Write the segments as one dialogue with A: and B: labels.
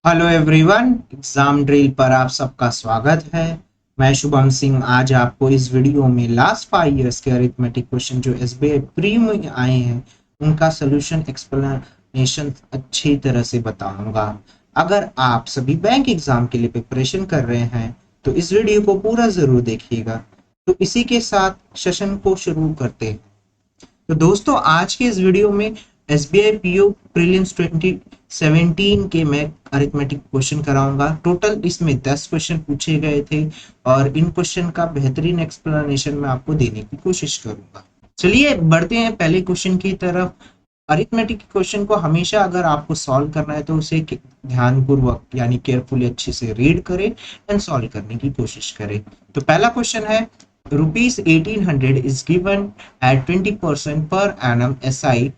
A: Hello everyone, exam drill पर आप सबका स्वागत है। मैं शुभम सिंह आज आपको इस वीडियो में लास्ट 5 इयर्स के अरिथमेटिक क्वेश्चन जो एसबीआई प्री में आए हैं उनका सोल्यूशन एक्सप्लेनेशन अच्छी तरह से बताऊंगा। अगर आप सभी बैंक एग्जाम के लिए प्रिपरेशन कर रहे हैं तो इस वीडियो को पूरा जरूर देखिएगा। तो इसी के साथ सेशन को शुरू करते हैं। तो दोस्तों, आज के इस वीडियो में एसबीआई पीओ प्रीलिम्स 2017 के मैं अरिथमेटिक क्वेश्चन कराऊंगा। टोटल इसमें 10 क्वेश्चन पूछे गए थे और इन क्वेश्चन का बेहतरीन एक्सप्लेनेशन मैं आपको देने की कोशिश करूंगा। चलिए बढ़ते हैं पहले क्वेश्चन की तरफ। अरिथमेटिक क्वेश्चन को हमेशा अगर आपको सॉल्व करना है तो उसे ध्यानपूर्वक यानी केयरफुली अच्छे से रीड करें एंड सॉल्व करने की कोशिश करें। तो पहला क्वेश्चन है, rupees 1800 is given eight 20% per annum SI.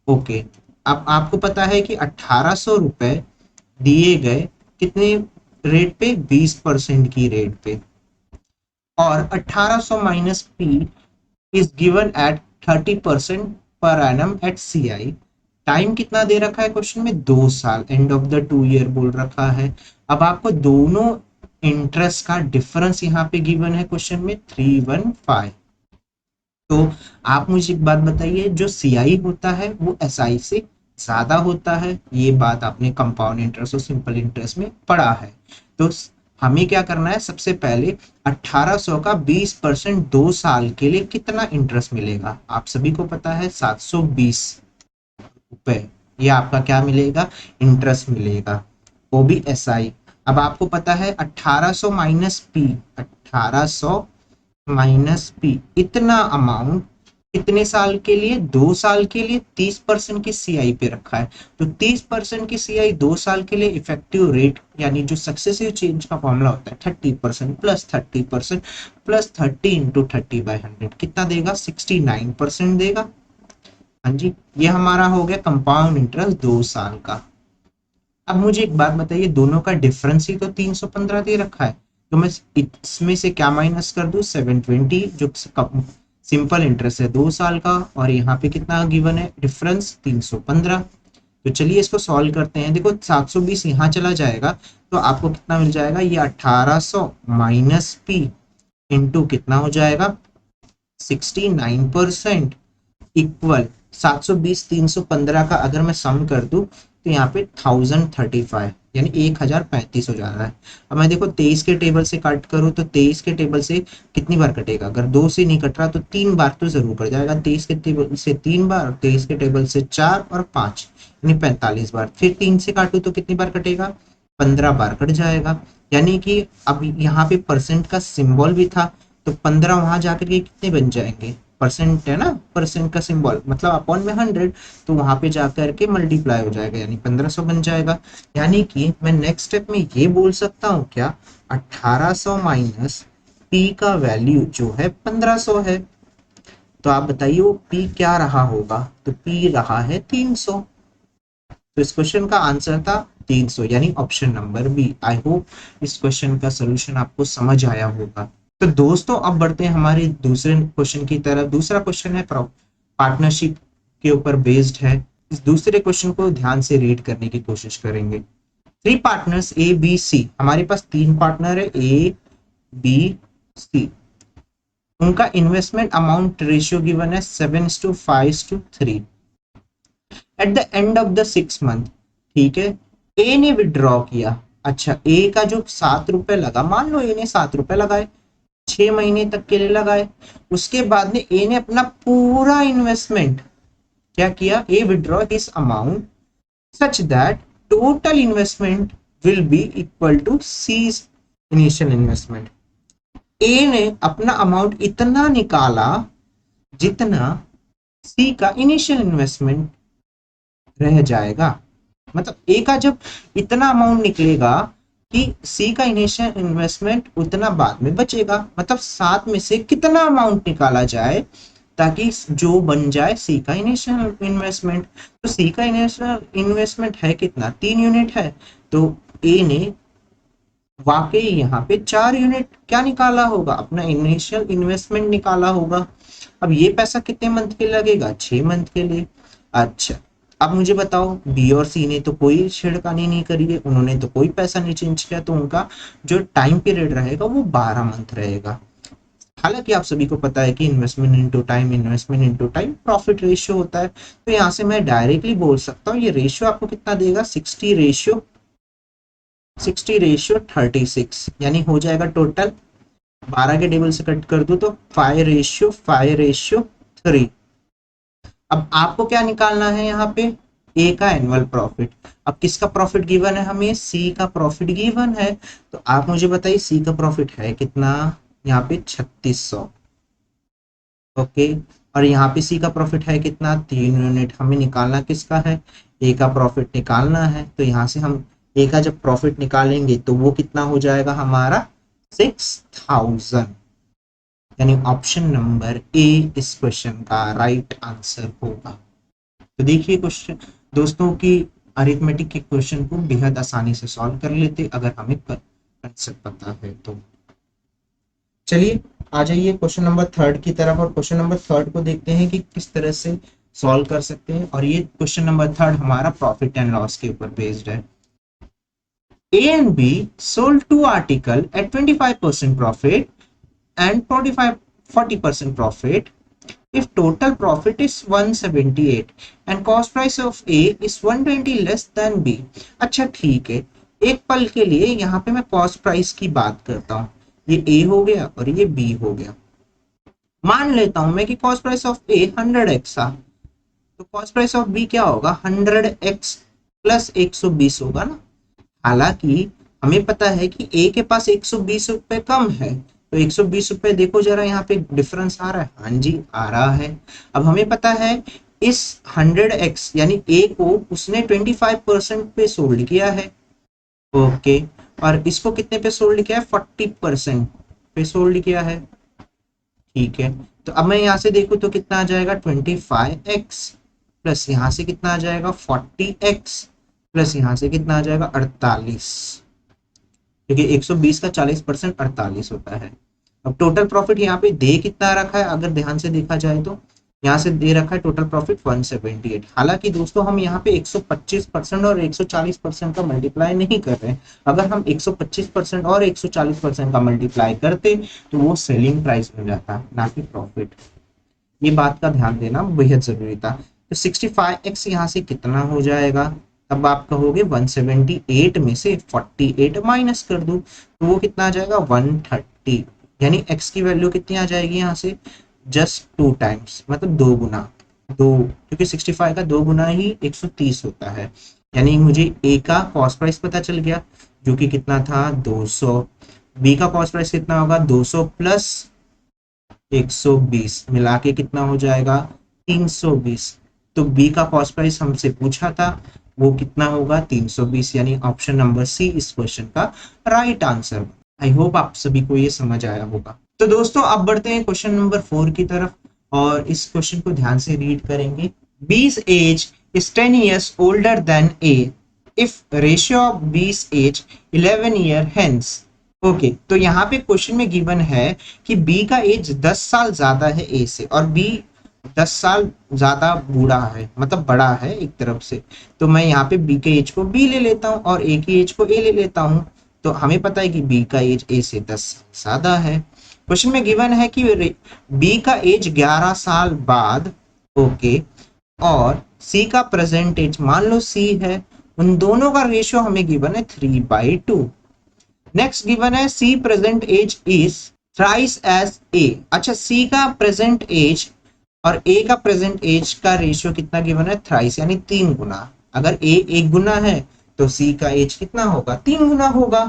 A: Okay, अब आपको पता है कि 1800 रुपए दिए गए कितने रेट पे, 20% की रेट पे, और 1800 minus P is given at 30% per annum at C I. Time कितना दे रखा है क्वेश्चन में? 2 साल, एंड ऑफ द 2 ईयर बोल रखा है। अब आपको दोनों इंटरेस्ट का डिफरेंस यहाँ पे गिवन है क्वेश्चन में 315। तो आप मुझे एक बात बताइए, जो सी आई होता है वो एस आई से ज्यादा होता है। ये बात आपने कंपाउंड इंटरेस्ट और सिंपल इंटरेस्ट में पढ़ा है। तो हमें क्या करना है, सबसे पहले 1800 का 20% 2 साल के लिए कितना इंटरेस्ट मिलेगा? आप सभी को पता है 720 रुपए। ये आपका क्या मिलेगा? इंटरेस्ट मिलेगा, वो भी एस आई। अब आपको पता है 1800 माइनस पी, 1800 माइनस पी इतना अमाउंट कितने साल के लिए? 2 साल के लिए। 30% की सीआई पे रखा है, तो 30% की सीआई 2 साल के लिए इफेक्टिव रेट यानी जो सक्सेसिव चेंज का फॉर्मूला होता है 30% प्लस 30% प्लस 30 × 30/100 कितना देगा? 69% देगा। हाँ जी, ये हमारा हो गया कंपाउंड इंटरेस्ट 2 साल का। अब मुझे एक बात बताइए, दोनों का डिफरेंस ही तो 315 दे रखा है, तो मैं इसमें से क्या माइनस कर दूं? 720, जो सिंपल इंटरेस्ट है 2 साल का, और यहाँ पे कितना गिवन है डिफरेंस? 315। तो चलिए इसको सॉल्व करते हैं। देखो 720 यहाँ चला जाएगा तो आपको कितना मिल जाएगा? ये 1800 माइनस पी इंटू कितना हो जाएगा? 69% इक्वल 720 315 का अगर मैं सम कर दूं तो यहाँ पे 1035 यानी 1035 हो जा रहा है। अब मैं देखो 23 के टेबल से काट करूँ तो 23 के टेबल से कितनी बार कटेगा? अगर 2 से नहीं कट रहा तो 3 बार तो जरूर कट जाएगा। 23 के टेबल से 3 बार, 23 के टेबल से 4 और 5 यानी 45 बार। फिर 3 से काटू तो कितनी बार कटेगा? 15 बार कट जाएगा। यानी कि अब यहाँ पे परसेंट का सिंबल भी था, तो 15 वहां जाकर के कितने बन जाएंगे? परसेंट है ना, परसेंट का सिंबल मतलब अपॉन में 100, तो वहां पे जाकर के मल्टीप्लाई हो जाएगा यानी 1500 बन जाएगा। यानी कि मैं नेक्स्ट स्टेप में ये बोल सकता हूँ क्या, 1800 माइनस पी का वैल्यू जो है 1500 है। तो आप बताइए वो पी क्या रहा होगा? तो पी रहा है 300। तो इस क्वेश्चन का आंसर था 300 यानी option number B. I hope इस क्वेश्चन का सोल्यूशन आपको समझ आया होगा। तो दोस्तों अब बढ़ते हैं हमारे दूसरे क्वेश्चन की तरफ। दूसरा क्वेश्चन है पार्टनरशिप के ऊपर बेस्ड है। इस दूसरे क्वेश्चन को ध्यान से रीड करने की कोशिश करेंगे। 3 पार्टनर्स ए बी सी, हमारे पास 3 पार्टनर है ए बी सी। उनका इन्वेस्टमेंट अमाउंट रेशियो गिवन है 7:5:3 at the end of the 6 month. ठीक है, ए ने विड्रॉ किया। अच्छा, ए का जो 7 रुपए लगा, मान लो ए ने 7 रुपए लगाए, 6 महीने तक के लिए लगाए। उसके बाद में ए ने अपना पूरा इन्वेस्टमेंट क्या किया? A withdraw his amount such that total investment will be equal to C's initial investment. A ने अपना अमाउंट इतना निकाला जितना सी का इनिशियल इन्वेस्टमेंट रह जाएगा। मतलब ए का जब इतना अमाउंट निकलेगा कि सी का इनिशियल इन्वेस्टमेंट उतना बाद में बचेगा, मतलब 7 में से कितना अमाउंट निकाला जाए ताकि जो बन जाए सी का इनिशियल इन्वेस्टमेंट। तो सी का इनिशियल इन्वेस्टमेंट है कितना? 3 यूनिट है। तो ए ने वाकई यहाँ पे 4 यूनिट क्या निकाला होगा? अपना इनिशियल इन्वेस्टमेंट निकाला होगा। अब ये पैसा कितने मंथ के लगेगा? 6 मंथ के लिए। अच्छा, अब मुझे बताओ, बी और सी ने तो कोई छेड़खानी नहीं करी है, उन्होंने तो कोई पैसा नहीं चेंज किया, तो उनका जो टाइम पीरियड रहेगा वो 12 मंथ रहेगा। हालांकि आप सभी को पता है कि investment into time profit ratio होता है, तो यहाँ से मैं डायरेक्टली बोल सकता हूँ ये रेशियो आपको कितना देगा, 60 रेशियो 36, यानी हो जाएगा टोटल 12 के टेबल से कट कर दूं तो 5 रेशियो 3। अब आपको क्या निकालना है यहाँ पे, ए का एनुअल प्रॉफिट। अब किसका प्रॉफिट गिवन है हमें, सी का प्रॉफिट गिवन है। तो आप मुझे बताइए सी का प्रॉफिट है कितना, यहाँ पे 3600। ओके, और यहाँ पे सी का प्रॉफिट है कितना, 3 यूनिट। हमें निकालना किसका है, ए का प्रॉफिट निकालना है। तो यहाँ से हम ए का जब प्रॉफिट निकालेंगे तो वो कितना हो जाएगा हमारा 6000, यानी ऑप्शन नंबर ए इस क्वेश्चन का राइट आंसर होगा। तो देखिए क्वेश्चन दोस्तों की अरिथमेटिक के क्वेश्चन को बेहद आसानी से सॉल्व कर लेते अगर हमें कंसेप्ट पता है तो। चलिए आ जाइए क्वेश्चन नंबर 3 की तरफ, और क्वेश्चन नंबर 3 को देखते हैं कि किस तरह से सॉल्व कर सकते हैं। और ये क्वेश्चन नंबर 3 हमारा प्रॉफिट एंड लॉस के ऊपर बेस्ड है। A and B sold two article at 25% profit and 40% profit if total profit is 178 and cost price of A is 120 less than B। अच्छा ठीक है, एक पल के लिए यहाँ पे मैं कॉस्ट प्राइस की बात करता हूँ। ये A हो गया और ये B हो गया। मान लेता हूं मैं कि cost price of A 100x था, तो कॉस्ट प्राइस ऑफ B क्या होगा, 100x प्लस 120 होगा ना। हालांकि हमें पता है कि ए के पास 120 रुपए कम है, तो 120 रुपए देखो जरा यहाँ पे डिफरेंस आ रहा है, हाँ जी आ रहा है। अब हमें पता है इस 100x यानी ए को उसने 25% पे सोल्ड किया है। ओके, और इसको कितने पे सोल्ड किया है, 40% पे सोल्ड किया है। ठीक है, तो अब मैं यहाँ से देखूँ तो कितना आ जाएगा, 25x प्लस यहाँ से कितना आ जाएगा 40x प्लस यहाँ से कितना आ जाएगा 48, क्योंकि 120 का 40% 48 होता है। अब टोटल प्रॉफिट यहाँ पे दे कितना रखा है, अगर ध्यान से देखा जाए तो यहाँ से दे रखा है टोटल प्रॉफिट 178। हालांकि दोस्तों हम यहाँ पे 125% और 140% का मल्टीप्लाई नहीं कर रहे हैं। अगर हम 125% और 140% का मल्टीप्लाई करते तो वो सेलिंग प्राइस हो जाता, ना कि प्रॉफिट। ये बात का ध्यान देना बेहद जरूरी था। तो 65x यहाँ से कितना हो जाएगा, अब आप कहोगे 178 में से 48 माइनस कर दूं तो वो कितना आ जाएगा 130, यानी x की वैल्यू कितनी आ जाएगी यहाँ से, जस्ट 2 टाइम्स, मतलब 2 गुना, क्योंकि 65 का 2 गुना ही 130 होता है। यानी मुझे a का कॉस्ट प्राइस पता चल गया जो कि कितना था 200, b का कॉस्ट प्राइस कितना होगा 200 प्लस 120 मिला के कितना हो जाएगा 320। तो बी का कॉस्ट प्राइस हमसे पूछा था वो कितना होगा 320, यानी ऑप्शन नंबर सी इस क्वेश्चन का राइट आंसर। आई होप आप सभी को ये समझ आया होगा। तो दोस्तों अब बढ़ते हैं क्वेश्चन नंबर 4 की तरफ, और इस क्वेश्चन को ध्यान से रीड करेंगे। B's age is 10 years older than A if ratio of B's age 11 year hence। Okay, तो यहाँ पे क्वेश्चन में गिवन है कि बी का एज 10 साल ज्यादा है ए से, और बी 10 साल ज्यादा बूढ़ा है, मतलब बड़ा है एक तरफ से। तो मैं यहाँ पे बी के एज को बी ले लेता हूँ और ए की एज को ए ले लेता हूँ। तो हमें पता है कि बी का एज ए से 10 साल ज्यादा है। क्वेश्चन में गिवन है कि बी का एज 11 साल बाद, ओके, और सी का प्रेजेंट एज मान लो सी है, उन दोनों का रेशियो हमें गिवन है 3/2। नेक्स्ट गिवन है C present age is thrice age A. अच्छा, सी का प्रेजेंट एज और ए का प्रेजेंट एज का रेशियो कितना गिवन है, थ्राइस, यानी 3 गुना। अगर ए 1 गुना है तो सी का एज कितना होगा, 3 गुना होगा,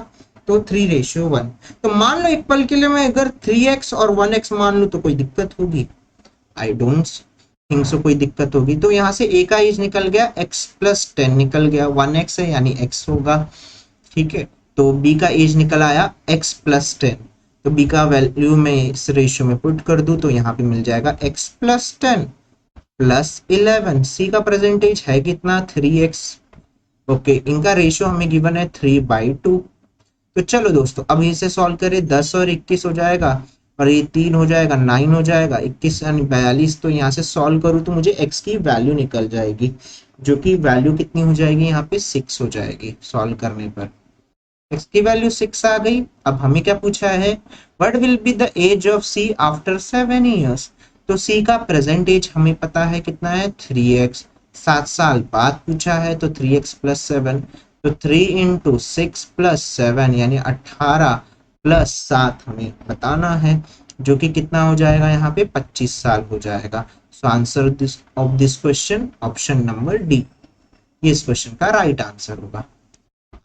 A: तो 3:1। तो मान लो एक पल के लिए मैं अगर 3x और 1x मान लू तो कोई दिक्कत होगी, आई डोंट थिंक सो कोई दिक्कत होगी। तो यहाँ से ए का एज निकल गया, x प्लस 10 निकल गया, 1x है यानी x होगा। ठीक है, तो b का एज निकल आया x प्लस 10, तो b का वैल्यू मैं इस रेशियो में पुट कर दूं तो यहाँ पे मिल जाएगा x प्लस 10 प्लस 11। c का प्रेजेंट एज है कितना 3x। ओके, इनका रेशियो हमें गिवन है 3/2। तो चलो दोस्तों अब इसे सॉल्व करें, 10 और 21 हो जाएगा, और ये 3 हो जाएगा 9 हो जाएगा, 21 यानी 42। तो यहाँ से सॉल्व करूँ तो मुझे x की वैल्यू निकल जाएगी, जो कि वैल्यू कितनी हो जाएगी यहाँ पे 6 हो जाएगी सॉल्व करने पर। x की वैल्यू 6 आ गई। अब हमें क्या पूछा है, what will be the age of c after 7 years. तो c का प्रेजेंट एज हमें पता है कितना है 3x, 7 साल बाद पूछा है तो 3x प्लस 7, तो 3 इंटू 6 प्लस 7 यानी 18 प्लस 7 हमें बताना है, जो कि कितना हो जाएगा यहाँ पे 25 साल हो जाएगा। So answer this of this question option number D, ये इस क्वेश्चन का राइट आंसर होगा।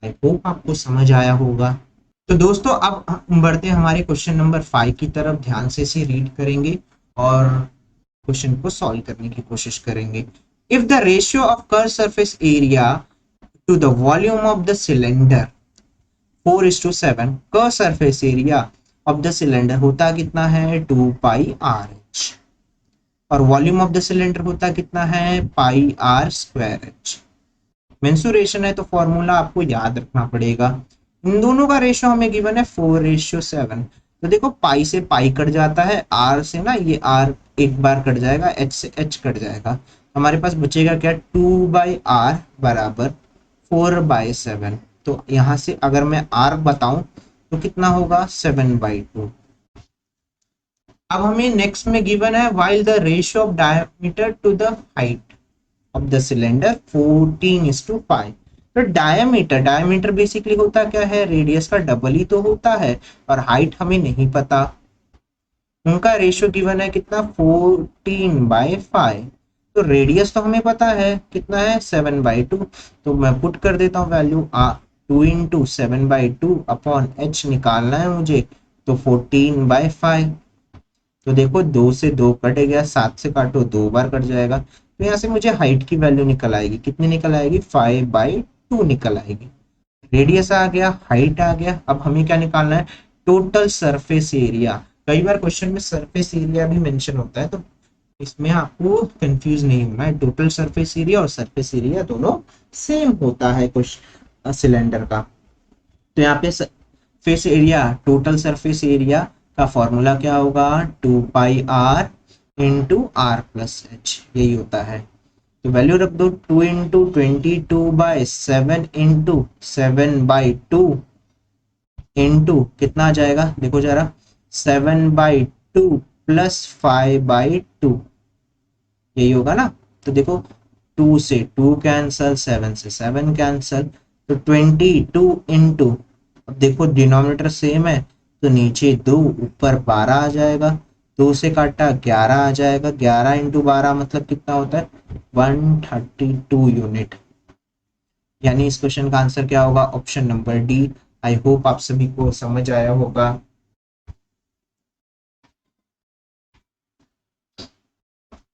A: आई होप आपको समझ आया होगा। तो दोस्तों अब हम बढ़ते हैं हमारे क्वेश्चन नंबर 5 की तरफ, ध्यान से इसे रीड करेंगे और क्वेश्चन को सॉल्व करने की कोशिश करेंगे। If the ratio of curve surface area to the volume of the cylinder 4:7, curve surface area of the cylinder होता कितना है 2 पाई आर एच, और वॉल्यूम ऑफ द सिलेंडर होता कितना है pi r square h. Mensuration है तो formula आपको याद रखना पड़ेगा। इन दोनों का रेशियो हमें गिवन है 4:7। तो देखो पाई से पाई कट जाता है, आर से ना ये आर एक बार कट जाएगा, एच से एच कट जाएगा, हमारे पास बचेगा क्या 2/r बराबर 4/7। तो यहाँ से अगर मैं r बताऊं तो कितना होगा 7/2। अब हमें नेक्स्ट में गिवन है while the ratio of diameter to the height of the cylinder 14:5। तो डायमीटर बेसिकली होता क्या है, रेडियस का डबल ही तो होता है, और हाइट हमें नहीं पता। उनका रेशियो गिवन है कितना 14/5। तो रेडियस तो हमें पता है कितना है 7/2, तो मैं पुट कर देता हूँ वैल्यू 2 इंटू 7/2 अपॉन एच निकालना है मुझे, तो 14/5। तो देखो 2 से 2 कट गया, 7 से काटो 2 बार कट जाएगा, तो यहाँ से मुझे हाइट की वैल्यू निकल आएगी, कितनी निकल आएगी 5/2 निकल आएगी। रेडियस आ गया, हाइट आ गया, अब हमें क्या निकालना है टोटल सरफेस एरिया। कई बार क्वेश्चन में सरफेस एरिया भी मेंशन होता है, तो इसमें आपको कंफ्यूज नहीं होना है, टोटल सरफेस एरिया और सरफेस एरिया दोनों सेम होता है कुछ सिलेंडर का। तो यहाँ पे surface area, total surface area का फॉर्मूला क्या होगा 2πr into are plus H, यही होता है। तो वैल्यू रख दो 2 इंटू 22/7 इंटू 7/2 इंटू कितना आ जाएगा देखो जरा 7/2 प्लस 5/2, यही होगा ना। तो देखो 2 से 2 कैंसल, 7 से 7 कैंसल, तो 22 इंटू, अब देखो डिनोमिनेटर सेम है तो नीचे 2 ऊपर 12 आ जाएगा, 2 से काटा 11 आ जाएगा, 11 इंटू 12 मतलब कितना होता है 132 यूनिट। यानी इस क्वेश्चन का आंसर क्या होगा option number D. I hope आप सभी को समझ आया होगा।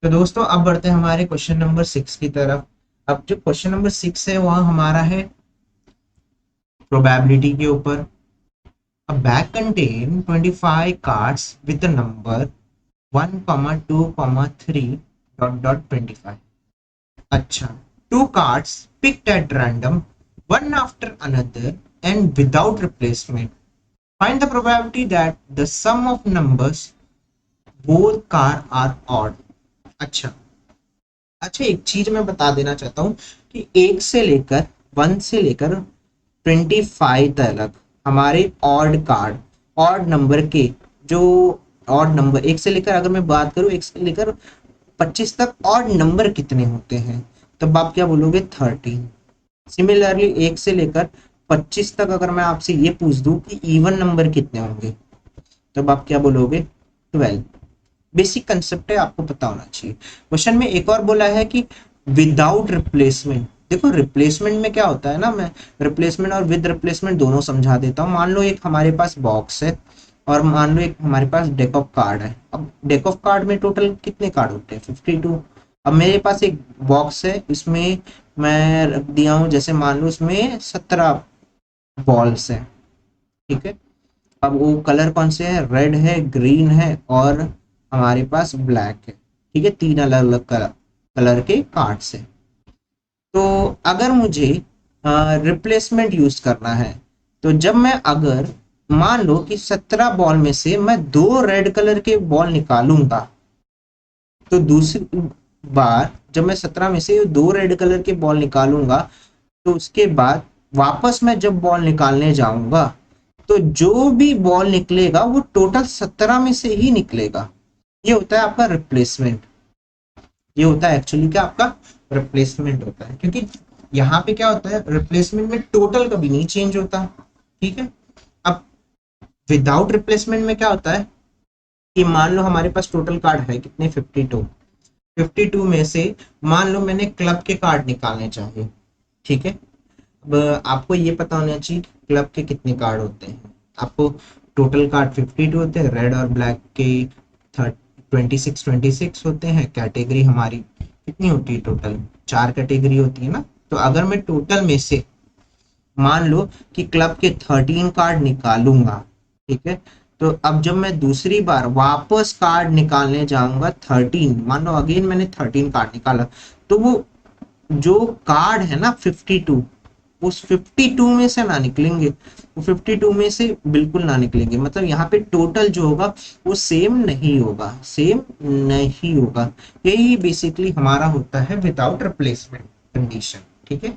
A: तो दोस्तों अब बढ़ते हैं हमारे क्वेश्चन नंबर 6 की तरफ। अब जो क्वेश्चन नंबर 6 है वह हमारा है प्रोबेबिलिटी के ऊपर। A bag contain 25 cards with the number 1, 2, 3 dot 25. अच्छा, 2 cards picked at random, one after another and without replacement. Find the probability that the sum of numbers both car are odd. अच्छा एक चीज मैं बता देना चाहता हूँ कि 1 से लेकर 1 से लेकर 25 तक हमारे ऑड कार्ड, ऑड नंबर के जो ऑड नंबर 1 से लेकर, अगर मैं बात करूं 1 से लेकर 25 तक ऑड नंबर कितने होते हैं, तब आप क्या बोलोगे 13। सिमिलरली 1 से लेकर 25 तक अगर मैं आपसे ये पूछ दूं कि इवन नंबर कितने होंगे, तब आप क्या बोलोगे 12। बेसिक कंसेप्ट है, आपको पता होना चाहिए। क्वेश्चन में एक और बोला है कि विदाउट रिप्लेसमेंट। देखो रिप्लेसमेंट में क्या होता है ना, मैं रिप्लेसमेंट और विद रिप्लेसमेंट दोनों समझा देता हूँ। मान लो एक हमारे पास बॉक्स है और मान लो एक हमारे पास डेक ऑफ कार्ड है। अब डेक ऑफ कार्ड में टोटल कितने कार्ड होते हैं 52। अब मेरे पास एक बॉक्स है, इसमें मैं रख दिया हूँ, जैसे मान लो इसमें 17 बॉल्स है, ठीक है। अब वो कलर कौन से है, रेड है, ग्रीन है और हमारे पास ब्लैक है, ठीक है। 3 अलग अलग कलर के कार्ड्स है। तो अगर मुझे रिप्लेसमेंट यूज करना है, तो जब मैं अगर मान लो कि 17 बॉल में से मैं 2 रेड कलर के बॉल निकालूंगा, तो दूसरी बार जब मैं 17 में से 2 रेड कलर के बॉल निकालूंगा, तो उसके बाद वापस मैं जब बॉल निकालने जाऊंगा, तो जो भी बॉल निकलेगा वो टोटल 17 में से ही निकलेगा। ये होता है आपका रिप्लेसमेंट। ये होता है एक्चुअली क्या, आपका रिप्लेसमेंट होता है, क्योंकि यहाँ पे क्या होता है, रिप्लेसमेंट में टोटल कभी नहीं चेंज होता। ठीक है। अब विदाउट रिप्लेसमेंट में क्या होता है कि मान लो हमारे पास टोटल कार्ड है कितने, 52। 52 में से मान लो मैंने क्लब के कार्ड निकालने चाहिए। ठीक है। अब आपको ये पता होना चाहिए क्लब के कितने कार्ड होते हैं। आपको टोटल कार्ड 52 होते हैं, रेड और ब्लैक के 26 होते हैं। कैटेगरी हमारी कितनी होती है, टोटल 4 कैटेगरी होती है ना। तो अगर मैं टोटल में से मान लो कि क्लब के 13 कार्ड निकालूंगा, ठीक है, तो अब जब मैं दूसरी बार वापस कार्ड निकालने जाऊंगा 13, मान लो अगेन मैंने 13 कार्ड निकाला, तो वो जो कार्ड है ना 52, उस 52 में से ना निकलेंगे, वो 52 में से बिल्कुल ना निकलेंगे। मतलब यहाँ पे टोटल जो होगा वो सेम नहीं होगा, सेम नहीं होगा। यही बेसिकली हमारा होता है विदाउट रिप्लेसमेंट कंडीशन। ठीक है।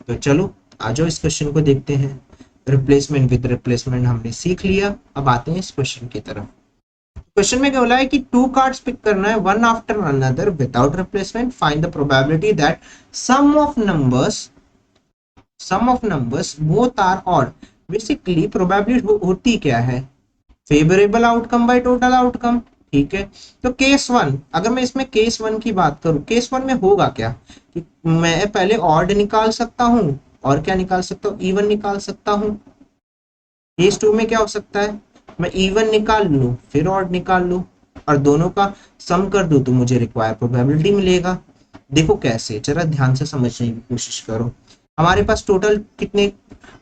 A: तो चलो आ जाओ इस क्वेश्चन को देखते हैं। रिप्लेसमेंट विद रिप्लेसमेंट हमने सीख लिया, अब आते हैं इस क्वेश्चन की तरफ। क्वेश्चन में क्या बोला है कि 2 कार्ड्स पिक करना है one after another without replacement, find the probability that sum of numbers both are odd. Basically probability होती क्या है, favourable outcome by total outcome. ठीक है। तो केस वन, अगर मैं इसमें केस वन की बात करूं, केस वन में होगा क्या कि मैं पहले ऑड निकाल सकता हूं और क्या निकाल सकता हूं, इवन निकाल सकता हूं। केस टू में क्या हो सकता है, मैं इवन निकाल लूं फिर ऑड निकाल लूं और दोनों का सम कर दूं तो मुझे रिक्वायर प्रोबेबिलिटी मिलेगा। देखो कैसे, जरा ध्यान से समझने की कोशिश करो। हमारे पास टोटल कितने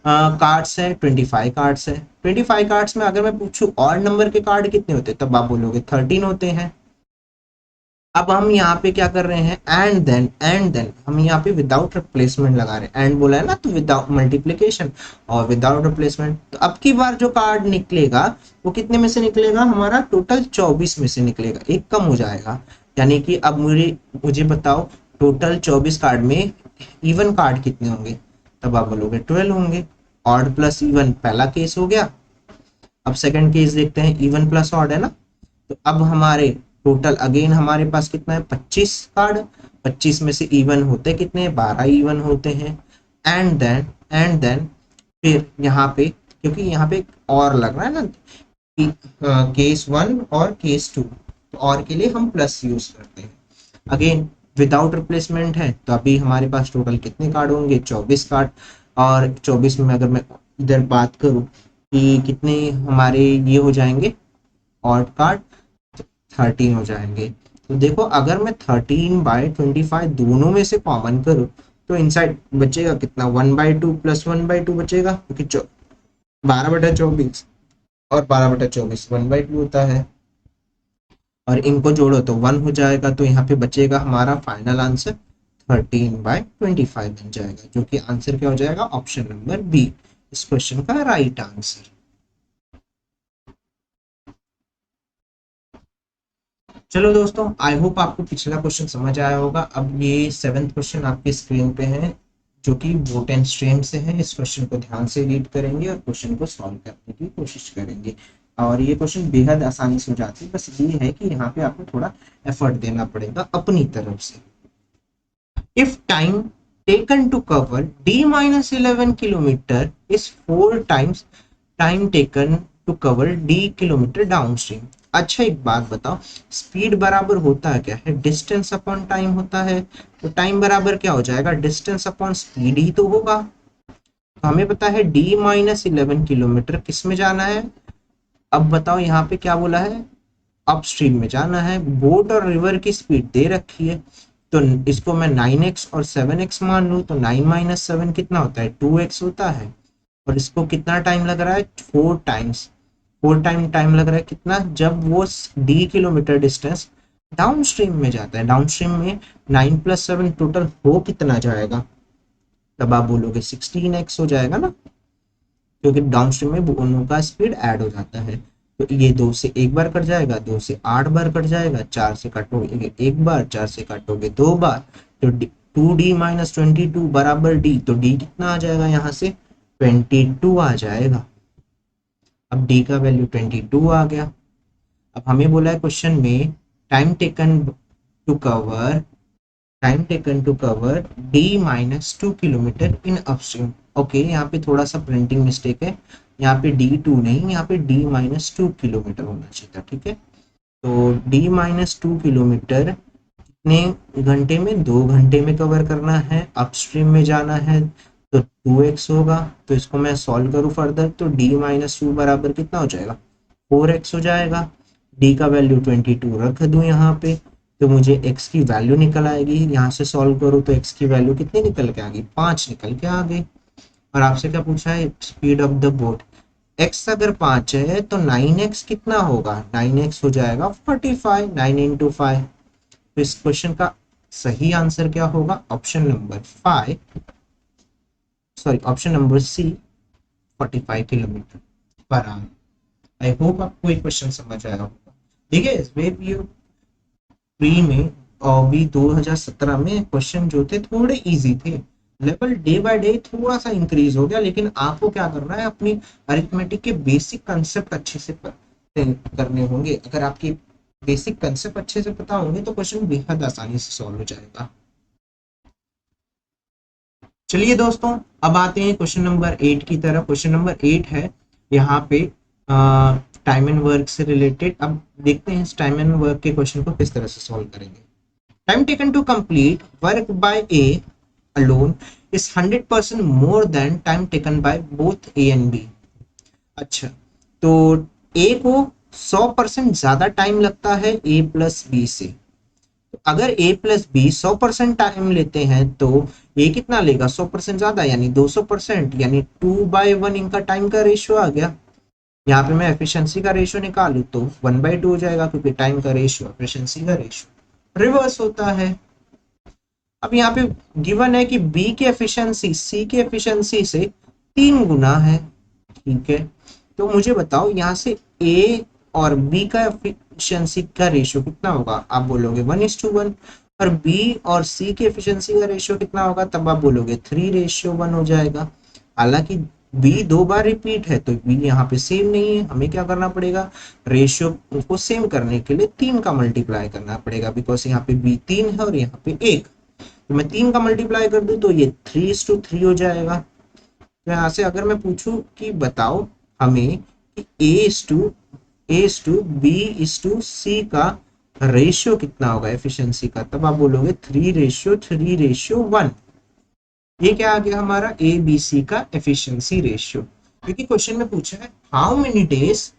A: कार्ड्स है, 25 कार्ड्स है। 25 कार्ड्स में अगर मैं पूछूं ऑड नंबर के कार्ड कितने होते हैं, तब आप बोलोगे 13 होते हैं। अब हम यहाँ पे क्या कर रहे हैं, एंड देन हम यहाँ पे विदाउट रिप्लेसमेंट लगा रहे हैं। एंड बोला है ना, तो विदाउट मल्टीप्लीकेशन और विदाउट रिप्लेसमेंट। तो अब की बार जो कार्ड निकलेगा वो कितने में से निकलेगा, हमारा टोटल 24 में से निकलेगा, एक कम हो जाएगा। यानी कि अब मुझे मुझे बताओ टोटल 24 कार्ड में इवन कार्ड कितने होंगे, तब आप बोलोगे 12 होंगे। ऑड प्लस इवन पहला केस हो गया। अब सेकंड केस देखते हैं, इवन प्लस ऑड है ना। तो अब हमारे टोटल अगेन हमारे पास कितना है, 25 कार्ड। 25 में से इवन होते कितने, 12 इवन होते हैं। एंड देन फिर यहाँ पे, क्योंकि यहाँ पे और लग रहा है ना कि केस वन और केस टू, तो और के लिए हम प्लस यूज करते हैं। अगेन विदाउट रिप्लेसमेंट है, तो अभी हमारे पास टोटल कितने कार्ड होंगे, 24 कार्ड। और 24 में अगर मैं इधर बात करूं कि कितने हमारे ये हो जाएंगे ऑड कार्ड, 13 हो जाएंगे। तो देखो अगर मैं 13/25 दोनों में से कॉमन करूं, तो इनसाइड बचेगा कितना, 1/2 प्लस 1/2 बचेगा, क्योंकि 12/24 और 12/24 1/2 होता है। और इनको जोड़ो तो 1 हो जाएगा, तो यहाँ पे बचेगा हमारा फाइनल आंसर 13/25 बन जाएगा, जो कि आंसर क्या हो जाएगा, ऑप्शन नंबर बी इस क्वेश्चन का राइट आंसर। चलो दोस्तों, आई होप आपको पिछला क्वेश्चन समझ आया होगा। अब ये 7th क्वेश्चन आपके स्क्रीन पे है, जो कि वोट एंड स्ट्रीम से है। इस क्वेश्चन को ध्यान से रीड करेंगे और क्वेश्चन को सॉल्व करने की कोशिश करेंगे। और ये क्वेश्चन बेहद आसानी से हो जाती है, बस ये है कि यहाँ पे आपको थोड़ा एफर्ट देना पड़ेगा अपनी तरफ से। If time taken to cover d-11 kilometre is 4 times time taken to cover d kilometre downstream. अच्छा एक बात बताओ, स्पीड बराबर होता है क्या है, डिस्टेंस अपॉन टाइम होता है। तो टाइम बराबर क्या हो जाएगा, डिस्टेंस अपॉन स्पीड ही तो होगा। तो हमें पता है d-11 किलोमीटर किस में जाना है। अब बताओ यहाँ पे क्या बोला है, अपस्ट्रीम में जाना है। बोट और रिवर की स्पीड दे रखी है, तो इसको मैं 9x और 7x मान लूं, तो 9 - 7 कितना होता है, 2x होता है। और इसको कितना टाइम लग रहा है, 4 टाइम्स। 4 टाइम लग रहा है कितना, जब वो d kilometre distance down stream में जाता है। डाउन स्ट्रीम में 9 + 7 टोटल हो कितना जाएगा, तब आप बोलोगे 16x हो जाएगा ना, क्योंकि डाउन स्ट्रीम में दोनों का स्पीड ऐड हो जाता है। तो ये 2 से एक बार कट जाएगा, 2 से 8 बार कट जाएगा, 4 से काटोगे एक बार, 4 से काटोगे 2 बार, तो 2d माइनस 22 बराबर d, तो d कितना आ जाएगा यहाँ से 22 आ जाएगा। अब d का वैल्यू 22 आ गया। अब हमें बोला है क्वेश्चन में time taken to cover d minus 2 kilometre in upstream. Okay, यहाँ पे थोड़ा सा प्रिंटिंग मिस्टेक है, यहाँ पे d2 नहीं, यहाँ पे d माइनस 2 किलोमीटर होना चाहिए था। ठीक है, तो d माइनस 2 किलोमीटर कितने घंटे में, 2 घंटे में कवर करना है, अपस्ट्रीम में जाना है, तो 2x होगा। तो इसको मैं सॉल्व करूँ फर्दर, तो d माइनस 2 बराबर कितना हो जाएगा, 4x हो जाएगा। d का वैल्यू 22 रख दूं यहाँ पे, तो मुझे x की वैल्यू निकल आएगी। यहाँ से सॉल्व करूँ तो x की वैल्यू कितनी निकल के आ गई, 5 निकल के आ गई। और आपसे क्या पूछा है, speed of the boat. x अगर 5 है तो 9x कितना होगा, 9x हो जाएगा 45, 9 इंटू 5। तो इस क्वेश्चन का सही आंसर क्या होगा, option number 5, sorry option number C, 45 kilometre per hour. I hope आपको ये क्वेश्चन समझ आया होगा। ठीक है, प्री में और भी 2017 में क्वेश्चन जो थे थोड़े इजी थे, लेवल डे बाय डे थोड़ा सा इंक्रीज हो गया, लेकिन आपको क्या करना है, अपनी अरिथमेटिक के बेसिक कंसेप्ट अच्छे से करने होंगे। अगर आपके बेसिक कंसेप्ट अच्छे से पता होंगे तो क्वेश्चन बेहद आसानी से सॉल्व हो जाएगा। चलिए दोस्तों, अब आते हैं क्वेश्चन नंबर 8 की तरफ। क्वेश्चन नंबर 8 है यहाँ पे टाइम एंड वर्क से रिलेटेड। अब देखते हैं इस टाइम एंड वर्क के क्वेश्चन को किस तरह से सॉल्व करेंगे। Time taken to complete work by A alone is 100% more than time taken by both A and B. अच्छा, तो ए को 100% ज्यादा टाइम लगता है ए प्लस बी से। अगर ए प्लस बी 100% टाइम लेते हैं तो ए कितना लेगा, 100% ज्यादा यानी 200%, यानी 2/1 इनका टाइम का रेशियो आ गया। यहाँ पे मैं एफिशिएंसी का रेशियो निकालू तो 1/2 हो जाएगा, क्योंकि टाइम का रेशियो एफिशिएंसी का रेशियो रिवर्स होता है। अब यहाँ पे गिवन है कि बी की एफिशिएंसी सी की एफिशिएंसी से 3 गुना है। ठीक है, तो मुझे बताओ यहाँ से ए और बी का एफिशिएंसी का रेशियो कितना होगा, आप बोलोगे 1:1, और बी और सी की एफिशिएंसी का रेशियो कितना होगा, तब आप बोलोगे 3:1 हो जाएगा। हालांकि बी 2 बार रिपीट है तो बी यहाँ पे सेम नहीं है, हमें क्या करना पड़ेगा, रेशियो को सेम करने के लिए 3 का मल्टीप्लाई करना पड़ेगा, बिकॉज यहाँ पे बी 3 है और यहाँ पे 1, तो मैं 3 का मल्टीप्लाई कर दूं तो ये 3:3 हो जाएगा। तो यहाँ से अगर मैं पूछूं कि बताओ हमें कि ए बी सी का रेशियो कितना होगा एफिशिएंसी का, तब आप बोलोगे 3:3:1। ये क्या आ गया हमारा, ए बी सी का एफिशिएंसी रेशियो। क्योंकि क्वेश्चन में पूछा है how many days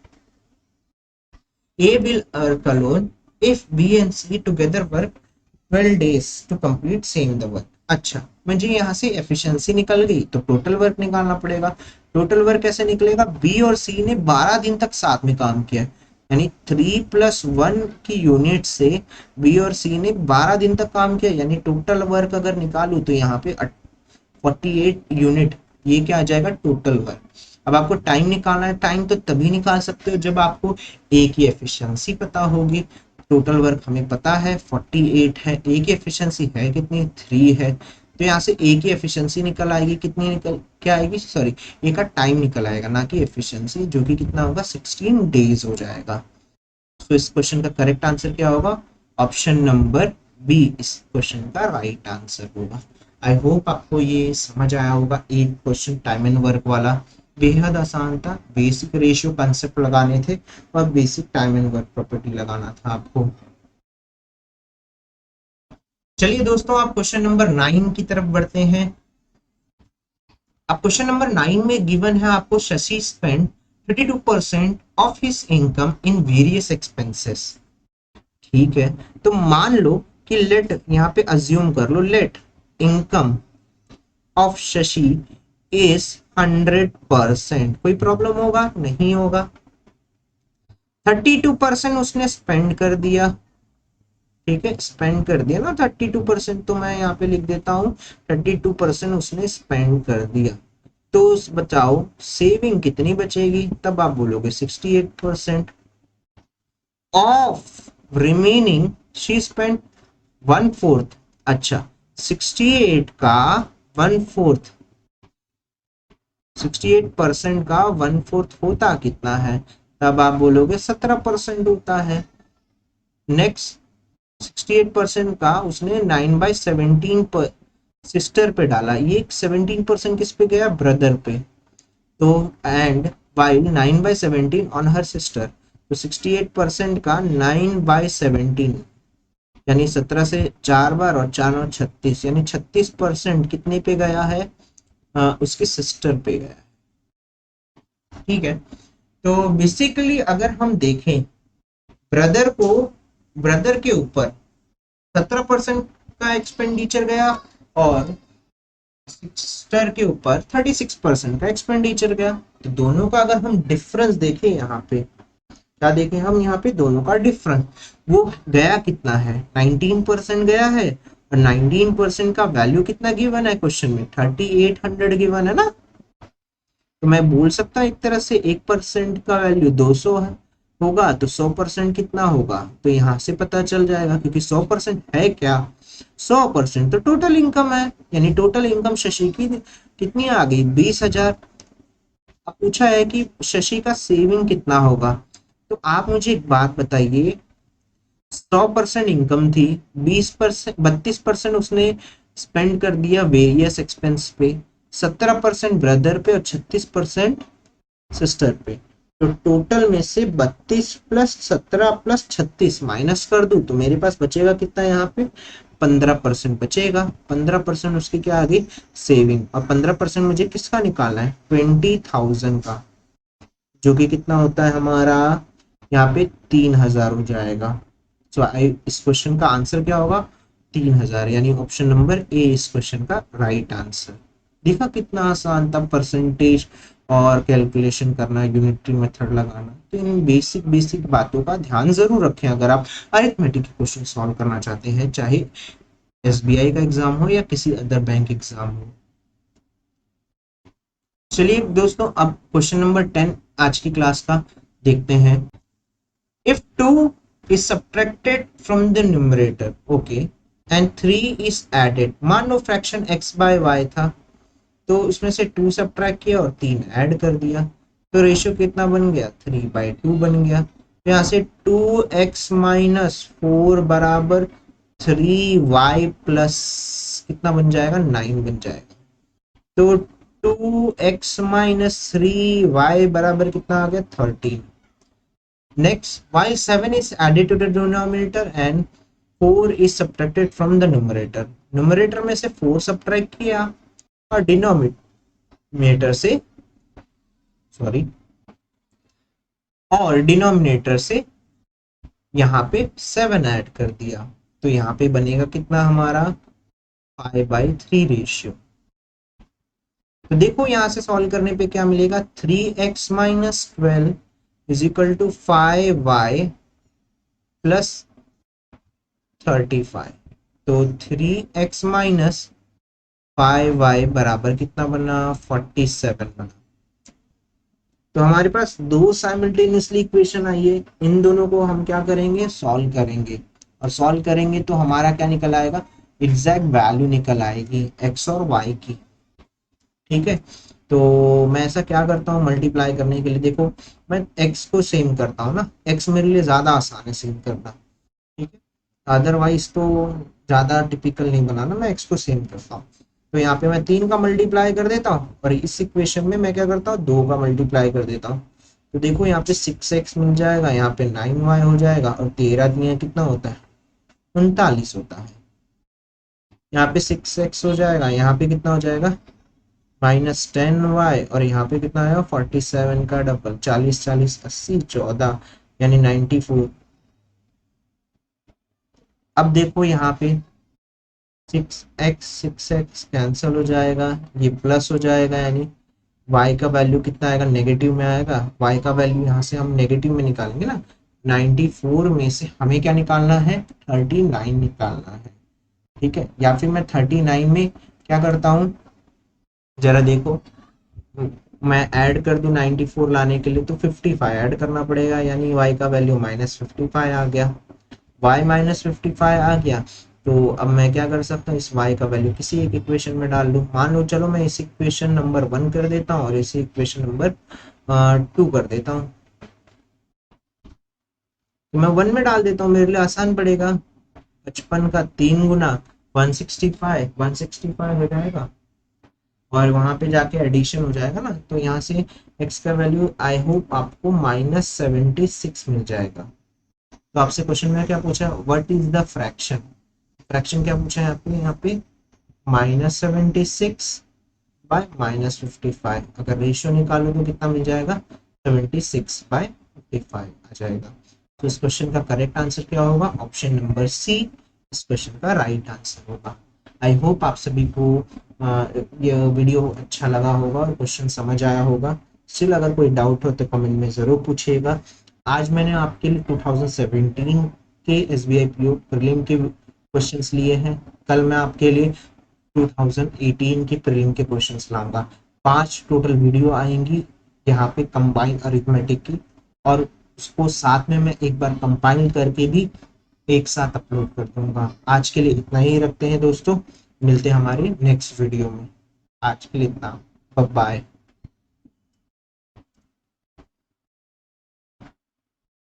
A: A will work alone if B and C together work 12 days to complete same the work. अच्छा, मुझे यहाँ से एफिशिएंसी निकल गई तो टोटल वर्क निकालना पड़ेगा। टोटल वर्क कैसे निकलेगा, बी और सी ने 12 दिन तक साथ में काम किया, यानी 3+1 की यूनिट से बी और सी ने 12 दिन तक काम किया, यानी टोटल वर्क अगर निकालू तो यहाँ पे 48 यूनिट, ये क्या आ जाएगा टोटल वर्क। अब आपको टाइम निकालना है, टाइम तो तभी निकाल सकते हो जब आपको ए की एफिशिएंसी पता होगी। टोटल वर्क हमें पता है 48 है, ए की एफिशिएंसी है कितनी, 3 है, तो यहाँ से ए की एफिशिएंसी निकल आएगी, कितनी निकल क्या आएगी, सॉरी ए का टाइम निकल आएगा, ना कि एफिशिएंसी, जो कि कितना होगा 16 डेज हो जाएगा। तो इस क्वेश्चन का करेक्ट आंसर क्या होगा, ऑप्शन नंबर बी इस क्वेश्चन का राइट आंसर होगा। आई होप आपको ये समझ आया होगा। एक क्वेश्चन टाइम एंड वर्क वाला बेहद आसान था, बेसिक रेशियो कंसेप्ट लगाने थे और basic time and work property लगाना था आपको। चलिए दोस्तों, आप क्वेश्चन नंबर 9 की तरफ बढ़ते हैं। अब क्वेश्चन नंबर 9 में गिवन है आपको Shashi spend 32% of his income in various expenses. ठीक है, तो मान लो कि लेट, यहाँ पे अज्यूम कर लो, let income of Shashi is 100%। कोई प्रॉब्लम होगा, नहीं होगा। 32% उसने स्पेंड कर दिया। ठीक है, स्पेंड कर दिया ना 32%, तो मैं यहाँ पे लिख देता हूँ 32% उसने स्पेंड कर दिया। तो बताओ सेविंग कितनी बचेगी, तब आप बोलोगे 68%। Of remaining she spend one fourth. अच्छा, 68 का वन फोर्थ, 68% का वन फोर्थ होता कितना है, तब आप बोलोगे 17% होता है। नेक्स्ट, 68% का उसने 9/17 पर सिस्टर पे डाला, ये 17% किस पे गया, ब्रदर पे। तो and while 9/17 on her sister, तो 68% का 9/17 यानी 17 से 4 बार और 4 और 36 यानी 36% कितने पे गया है, उसकी सिस्टर पे गया है। ठीक है, तो बेसिकली अगर हम देखें ब्रदर को, ब्रदर के ऊपर 17% का एक्सपेंडिचर गया और सिस्टर के ऊपर 36% का एक्सपेंडिचर गया। तो दोनों का अगर हम डिफरेंस देखें यहाँ पे, क्या देखें हम यहाँ पे, दोनों का डिफरेंस वो गया कितना है, 19% गया है। और 19% का वैल्यू कितना गिवन है क्वेश्चन में, 3800 गिवन है ना। तो मैं बोल सकता हूँ एक तरह से 1% का वैल्यू 200 है होगा, तो 100% कितना होगा, तो यहाँ से पता चल जाएगा क्योंकि 100% है क्या, 100% तो टोटल इनकम है, यानी टोटल इनकम शशि की कितनी आ गई, 20,000। अब पूछा है कि शशि का सेविंग कितना होगा, तो आप मुझे एक बात बताइए, 100% इनकम थी, 20%, 32% उसने स्पेंड कर दिया वेरियस एक्सपेंस पे, 17% ब्रदर पे और 36% सिस्टर पे। तो टोटल में से 32 प्लस 17 प्लस 36 माइनस कर दूं तो मेरे पास बचेगा कितना, यहाँ पे 15% बचेगा। 15% उसकी क्या आ गई, सेविंग। और 15% मुझे किसका निकालना है, 20,000 का, जो कि कितना होता है हमारा, यहाँ पे 3,000 हो जाएगा। तो इस क्वेश्चन का आंसर क्या होगा, 3,000, यानी ऑप्शन नंबर ए इस क्वेश्चन का राइट आंसर। देखा कितना आसान था परसेंटेज और कैलकुलेशन करना, यूनिटरी मेथड लगाना। तो इन बेसिक बेसिक बातों का ध्यान जरूर रखें अगर आप अरिथमेटिक के क्वेश्चन सॉल्व करना चाहते हैं, चाहे एसबीआई का एग्जाम हो या किसी अदर बैंक एग्जाम हो। चलिए दोस्तों, अब क्वेश्चन नंबर 10 आज की क्लास का देखते हैं। If 2 is subtracted from the numerator, okay, and 3 is added, मान लो फ्रैक्शन x by y था, तो उसमें से 2 सब्ट्रैक्ट किया और 3 ऐड कर दिया, तो रेशियो कितना बन गया, 3/2 बन गया। तो यहाँ से 2x माइनस 4 बराबर 3y प्लस कितना बन जाएगा, 9 बन जाएगा। तो 2x माइनस 3y बराबर कितना आ गया, 13। Next, while 7 is added to the denominator and 4 is subtracted from the numerator. Numerator में से 4 subtract किया और denominator से, सॉरी, और डिनोमिनेटर से यहाँ पे 7 ऐड कर दिया, तो यहाँ पे बनेगा कितना हमारा 5/3 रेशियो। तो देखो यहाँ से सॉल्व करने पे क्या मिलेगा, 3x minus 12 is equal to 5y plus 35। तो 3x माइनस 5y बराबर कितना बना, 47 बना। तो हमारे पास दो साइमल्टेनियसली इक्वेशन आई है, इन दोनों को हम क्या करेंगे, सॉल्व करेंगे। और सॉल्व करेंगे तो हमारा क्या निकल आएगा, एग्जैक्ट वैल्यू निकल आएगी x और y की। ठीक है, तो मैं ऐसा क्या करता हूँ मल्टीप्लाई करने के लिए, देखो मैं x को सेम करता हूँ ना, x मेरे लिए ज्यादा आसान है सेम करना। ठीक है, अदरवाइज तो ज्यादा टिपिकल नहीं बनाना, मैं x को सेम करता हूँ। तो यहाँ पे मैं 3 का मल्टीप्लाई कर देता हूँ और इस इक्वेशन में मैं क्या करता हूँ, 2 का मल्टीप्लाई कर देता हूँ। तो देखो यहाँ पे 6x मिल जाएगा, यहाँ पे 9y हो जाएगा और 13 दुनिया कितना होता है, 39 होता है। यहाँ पे 6x हो जाएगा, यहाँ पे कितना हो जाएगा, -10y, और यहाँ पे कितना आएगा 47 का डबल, 40 40 80 14 यानी 94। अब देखो यहाँ पे 6x कैंसिल हो जाएगा, ये प्लस हो जाएगा, यानी y का वैल्यू कितना आएगा, नेगेटिव में आएगा। y का वैल्यू यहाँ से हम नेगेटिव में निकालेंगे ना, 94 में से हमें क्या निकालना है, 39 निकालना है। ठीक है, या फिर मैं 39 में क्या करता हूँ, जरा देखो, मैं ऐड कर दूं 94 लाने के लिए तो 55 ऐड करना पड़ेगा, यानी y का वैल्यू -55 आ गया। y -55 आ गया, तो अब मैं क्या कर सकता हूँ, इस y का वैल्यू किसी एक इक्वेशन में डाल दूं। मान लो चलो मैं इस इक्वेशन नंबर 1 कर देता हूँ और इसी इक्वेशन नंबर 2 कर देता हूँ। तो मैं 1 में डाल देता हूँ, मेरे लिए आसान पड़ेगा। 55 का 3 गुना 165 हो जाएगा, और वहां पे जाके एडिशन हो जाएगा ना, तो यहाँ से x का वैल्यू आई होप आपको -76 मिल जाएगा। तो आपसे क्वेश्चन में क्या पूछा, what is the fraction. Fraction क्या पूछा है आपने यहाँ पे, -76 बाय -55। अगर रेशियो निकालो तो कितना मिल जाएगा, 76/55 आ जाएगा। तो इस क्वेश्चन का करेक्ट आंसर क्या होगा, ऑप्शन नंबर सी इस क्वेश्चन का राइट आंसर होगा। आई होप आप सभी को ये वीडियो अच्छा लगा होगा और क्वेश्चन समझ आया होगा। स्टिल अगर कोई डाउट हो तो कमेंट में ज़रूर पूछिएगा। आज मैंने आपके लिए 2017 के SBI PO प्रीलिम के क्वेश्चंस लिए हैं। कल मैं आपके लिए 2018 की प्रीलिम के क्वेश्चंस लाऊंगा। 5 टोटल वीडियो आएंगी यहाँ पे कंबाइन अरिथमेटिक की, और उसको साथ में मैं एक बार कंपाइल करके भी एक साथ अपलोड कर दूंगा। आज के लिए इतना ही रखते हैं दोस्तों, मिलते हैं हमारे नेक्स्ट वीडियो में। आज के लिए इतना, बाय बाय।